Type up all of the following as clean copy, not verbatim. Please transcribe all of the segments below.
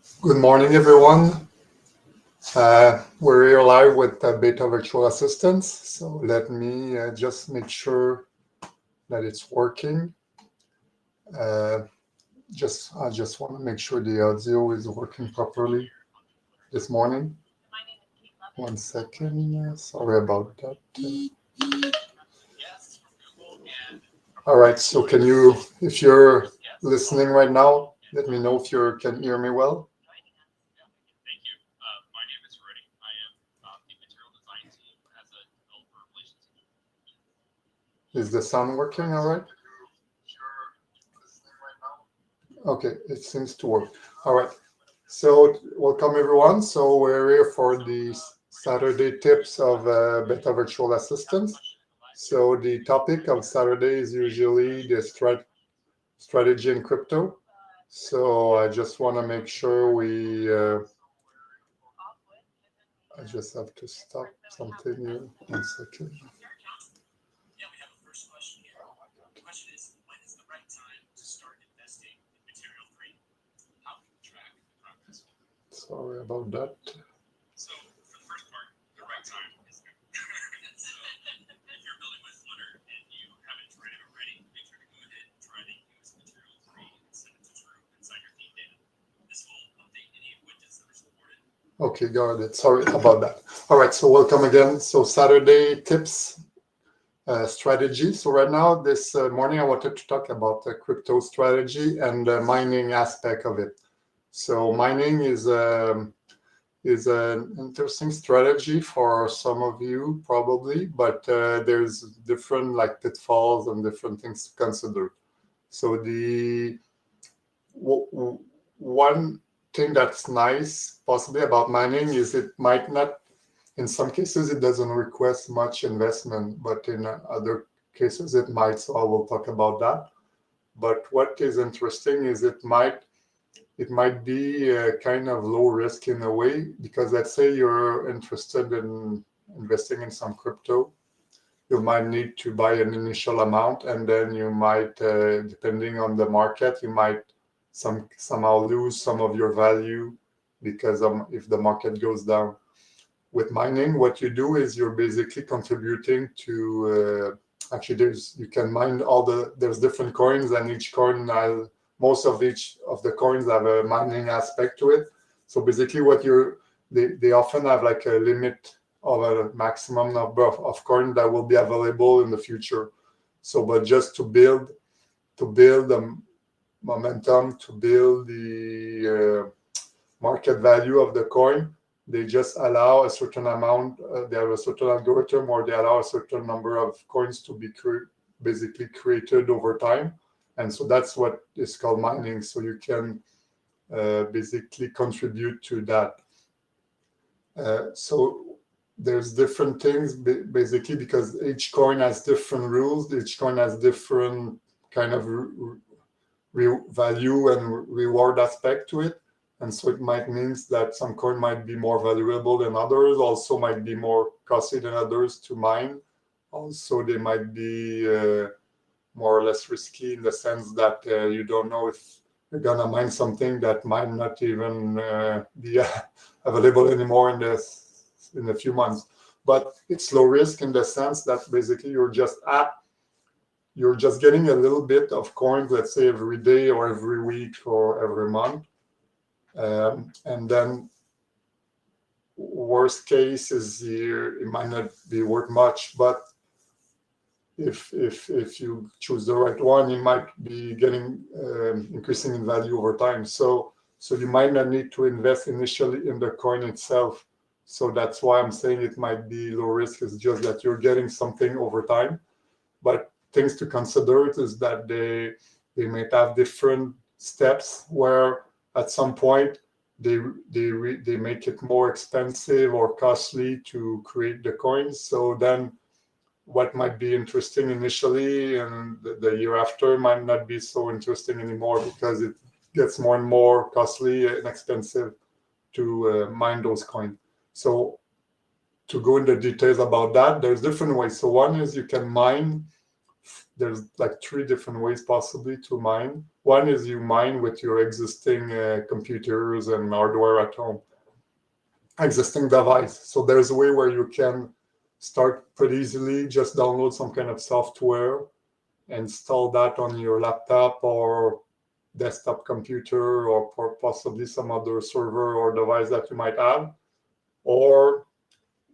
Good morning, everyone. We're here live with Beta Virtual Assistants. So let me just make sure that it's working. Uh, I just want to make sure the audio is working properly this morning. One second. Sorry about that. All right. So if you're listening right now, let me know if you can hear me well. Is the sound working all right? Okay, it seems to work. All right. So welcome everyone. So we're here for the Saturday tips of Beta Virtual Assistants. So the topic of Saturday is usually the strategy in crypto. So I just want to make sure I just have to stop something here. One second. Sorry about that. Okay, got it. Sorry about that. All right, so welcome again. So Saturday tips, strategy. So right now, this morning, I wanted to talk about the crypto strategy and the mining aspect of it. So mining is an interesting strategy for some of you probably, but there's different like pitfalls and different things to consider. So the one thing that's nice possibly about mining is it might not, in some cases it doesn't request much investment, but in other cases it might. So I will talk about that. But what is interesting is it might be a kind of low risk in a way, because let's say you're interested in investing in some crypto, you might need to buy an initial amount, and then you might, depending on the market, you might somehow lose some of your value because if the market goes down. With mining, what you do is you're basically contributing to. Actually, you can mine there's different coins, and each coin has most of each of the coins have a mining aspect to it. So basically, they often have like a limit of a maximum number of coins that will be available in the future. So, but just to build the momentum, to build the market value of the coin, they just allow a certain amount. They have a certain algorithm, or they allow a certain number of coins to be basically created over time, and so that's what is called mining. So you can basically contribute to that. So there's different things basically, because each coin has different rules. Each coin has different kind of value and reward aspect to it. And so it might mean that some coin might be more valuable than others, also might be more costly than others to mine. Also, they might be more or less risky in the sense that you don't know if you're gonna mine something that might not even be available anymore in a few months. But it's low risk in the sense that basically you're just getting a little bit of coins, let's say every day or every week or every month. And then worst case is it might not be worth much, but if you choose the right one, you might be getting increasing in value over time. So you might not need to invest initially in the coin itself. So that's why I'm saying it might be low risk. It's just that you're getting something over time. But things to consider is that they might have different steps where at some point they make it more expensive or costly to create the coins. So then what might be interesting initially and the year after might not be so interesting anymore, because it gets more and more costly and expensive to mine those coins. So to go into details about that, there's different ways. So one is you can mine there's like 3 different ways possibly to mine. One is you mine with your existing computers and hardware at home, existing device. So there's a way where you can start pretty easily, just download some kind of software, install that on your laptop or desktop computer or possibly some other server or device that you might have. Or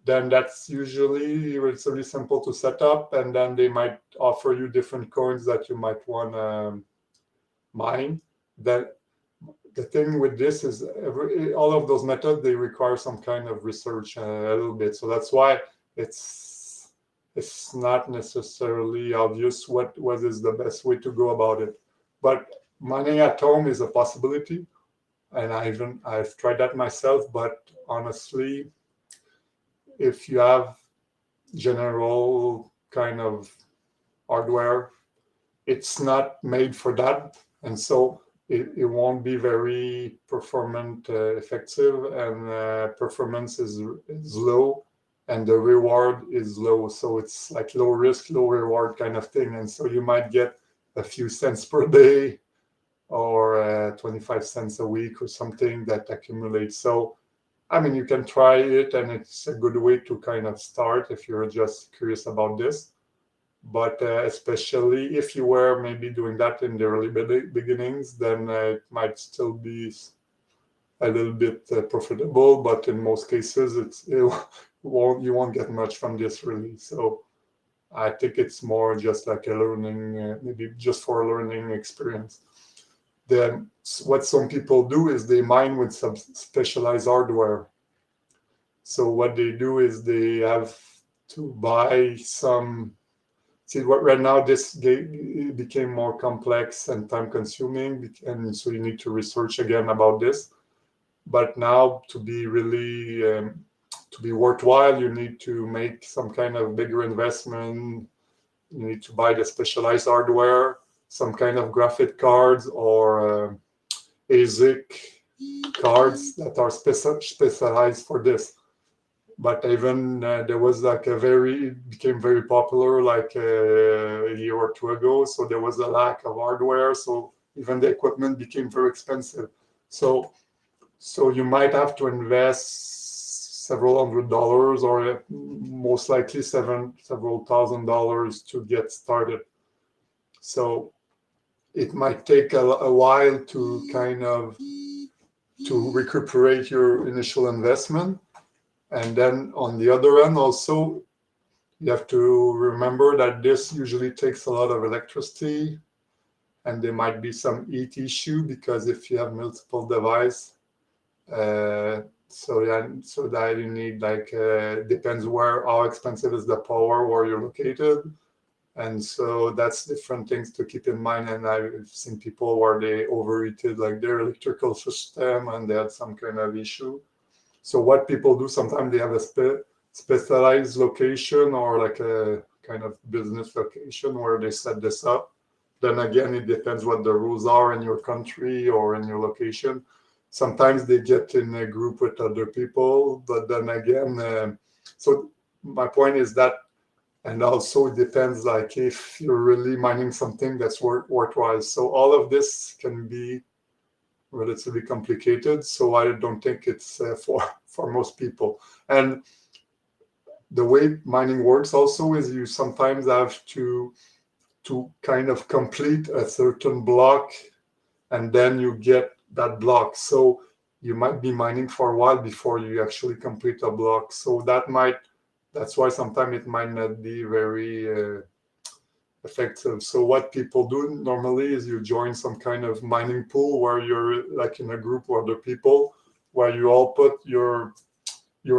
then that's usually relatively simple to set up, and then they might offer you different coins that you might want to mine. That the thing with this is all of those methods, they require some kind of research a little bit. So that's why it's not necessarily obvious what is the best way to go about it. But mining at home is a possibility, and I've tried that myself. But honestly, if you have general kind of hardware, it's not made for that, and so it won't be very performant effective, and performance is low, and the reward is low. So it's like low risk, low reward kind of thing, and so you might get a few cents per day or 25 cents a week or something that accumulates. So I mean, you can try it, and it's a good way to kind of start if you're just curious about this. But especially if you were maybe doing that in the early beginnings, then it might still be a little bit profitable. But in most cases, you won't get much from this really. So I think it's more just like a learning, maybe just for a learning experience. Then what some people do is they mine with some specialized hardware. So what they do is they have to buy some. See, what right now this became more complex and time consuming, and so you need to research again about this. But now to be really to be worthwhile, you need to make some kind of bigger investment. You need to buy the specialized hardware, some kind of graphic cards or ASIC cards that are specialized for this. But even there was like it became very popular like a year or two ago. So there was a lack of hardware. So even the equipment became very expensive. So you might have to invest several $100 or most likely several $1,000 to get started. So it might take a while to kind of to recuperate your initial investment. And then on the other end, also, you have to remember that this usually takes a lot of electricity, and there might be some heat issue because if you have multiple devices, so that you need like depends how expensive is the power where you're located, and so that's different things to keep in mind. And I've seen people where they overheated like their electrical system and they had some kind of issue. So what people do, sometimes they have a specialized location or like a kind of business location where they set this up. Then again, it depends what the rules are in your country or in your location. Sometimes they get in a group with other people, but then again, so my point is that, and also it depends like if you're really mining something that's worthwhile. So all of this can be relatively complicated, so I don't think it's for most people. And the way mining works also is you sometimes have to kind of complete a certain block, and then you get that block. So you might be mining for a while before you actually complete a block. So that's why sometimes it might not be very effective. So what people do normally is you join some kind of mining pool where you're like in a group with other people, where you all put your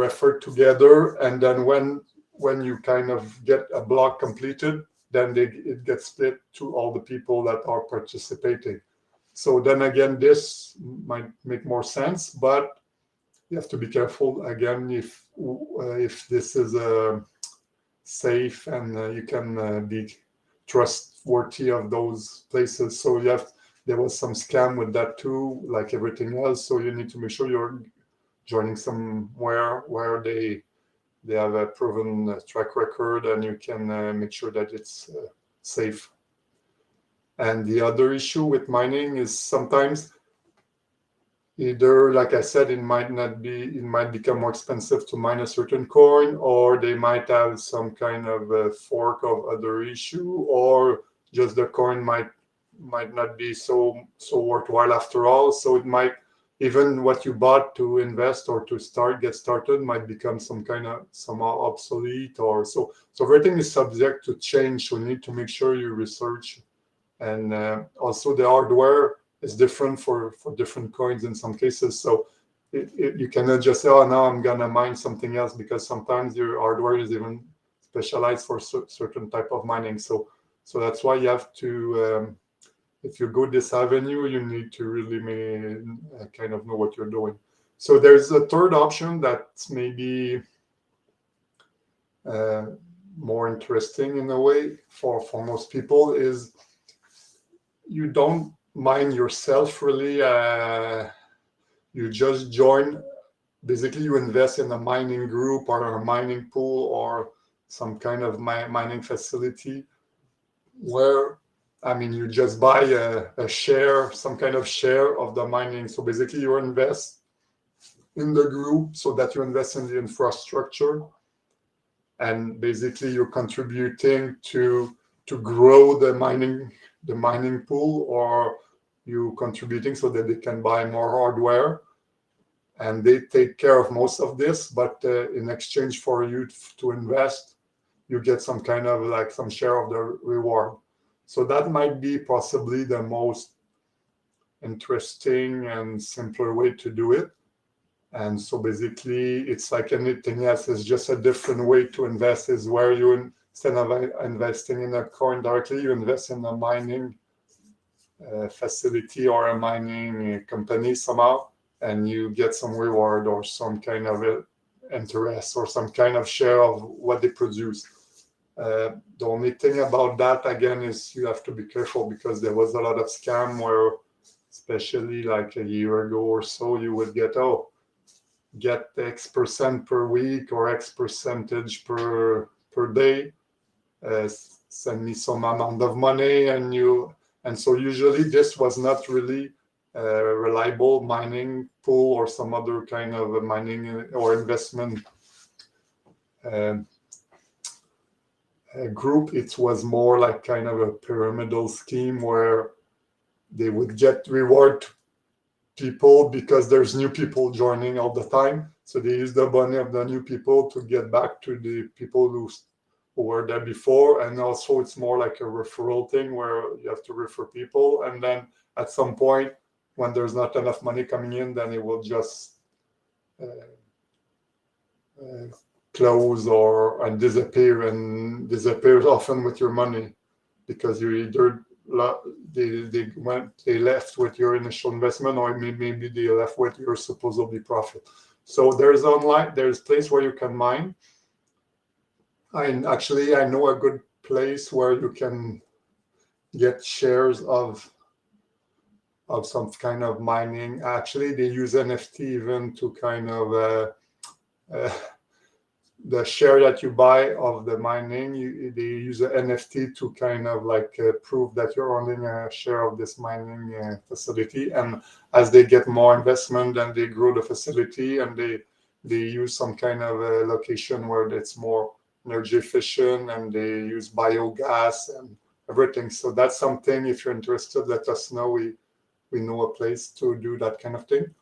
effort together, and then when you kind of get a block completed, then it gets split to all the people that are participating. So then again, this might make more sense, but you have to be careful again if this is safe and you can be trustworthy of those places. So there was some scam with that too, like everything else. So you need to make sure you're joining somewhere where they have a proven track record, and you can make sure that it's safe. And the other issue with mining is sometimes either, like I said, it might become more expensive to mine a certain coin, or they might have some kind of a fork of other issue, or just the coin might not be so worthwhile after all. So it might, even what you bought to invest or to get started might become somehow obsolete, or so everything is subject to change. So you need to make sure you research. And also the hardware is different for different coins in some cases. So you cannot just say, oh, now I'm gonna mine something else, because sometimes your hardware is even specialized for certain type of mining. So that's why you have to, if you go this avenue, you need to really kind of know what you're doing. So there's a third option that's maybe more interesting in a way for most people, is you don't mine yourself really. You just join. Basically, you invest in a mining group or a mining pool or some kind of mining facility where, I mean, you just buy a share, some kind of share of the mining. So basically, you invest in the group so that you invest in the infrastructure, and basically you're contributing to grow the mining pool, or you contributing so that they can buy more hardware, and they take care of most of this. But in exchange for you to invest, you get some kind of like some share of the reward. So that might be possibly the most interesting and simpler way to do it. And so basically, it's like anything else. It's just a different way to invest, is where you, instead of investing in a coin directly, you invest in a mining facility or a mining company somehow, and you get some reward or some kind of interest or some kind of share of what they produce. The only thing about that, again, is you have to be careful, because there was a lot of scam where, especially like a year ago or so, you would get X% per week or X percentage per day, send me some amount of money, and so usually this was not really a reliable mining pool or some other kind of a mining or investment group. It was more like kind of a pyramidal scheme where they would get reward people because there's new people joining all the time. So they use the money of the new people to get back to the people who were there before. And also it's more like a referral thing where you have to refer people. And then at some point, when there's not enough money coming in, then it will just close and disappear often with your money, because you either they left with your initial investment, or maybe they left with your supposedly profit. So there's place where you can mine. I know a good place where you can get shares of some kind of mining. Actually, they use NFT even to kind of the share that you buy of the mining, they use an NFT to kind of like prove that you're owning a share of this mining facility. And as they get more investment, then they grow the facility, and they use some kind of a location where it's more energy efficient, and they use biogas and everything. So that's something, if you're interested, let us know. We know a place to do that kind of thing.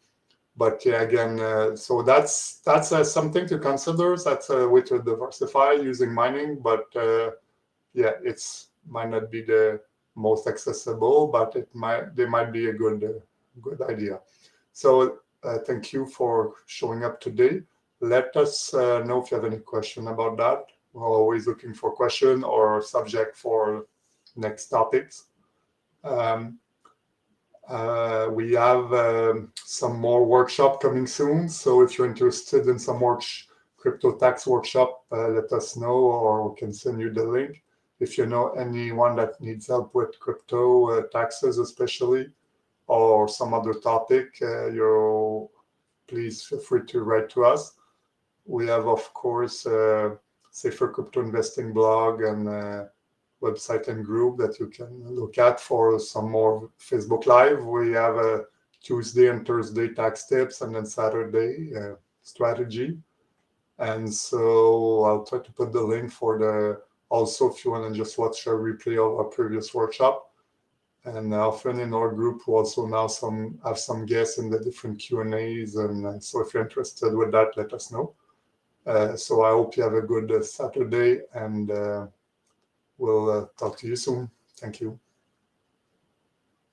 But yeah, again, so that's something to consider. That's a way to diversify using mining. But yeah, might not be the most accessible, but they might be a good idea. So thank you for showing up today. Let us know if you have any question about that. We're always looking for question or subject for next topics. We have some more workshop coming soon. So if you're interested in some more crypto tax workshop, let us know, or we can send you the link. If you know anyone that needs help with crypto taxes, especially, or some other topic, please feel free to write to us. We have, of course, Safer Crypto Investing blog, and website and group that you can look at for some more Facebook Live. We have a Tuesday and Thursday tax tips, and then Saturday strategy. And so I'll try to put the link for the, also if you want to just watch a replay of our previous workshop. And often in our group, we also now have some guests in the different Q&As. And so if you're interested with that, let us know. So I hope you have a good Saturday, and we'll talk to you soon. Thank you.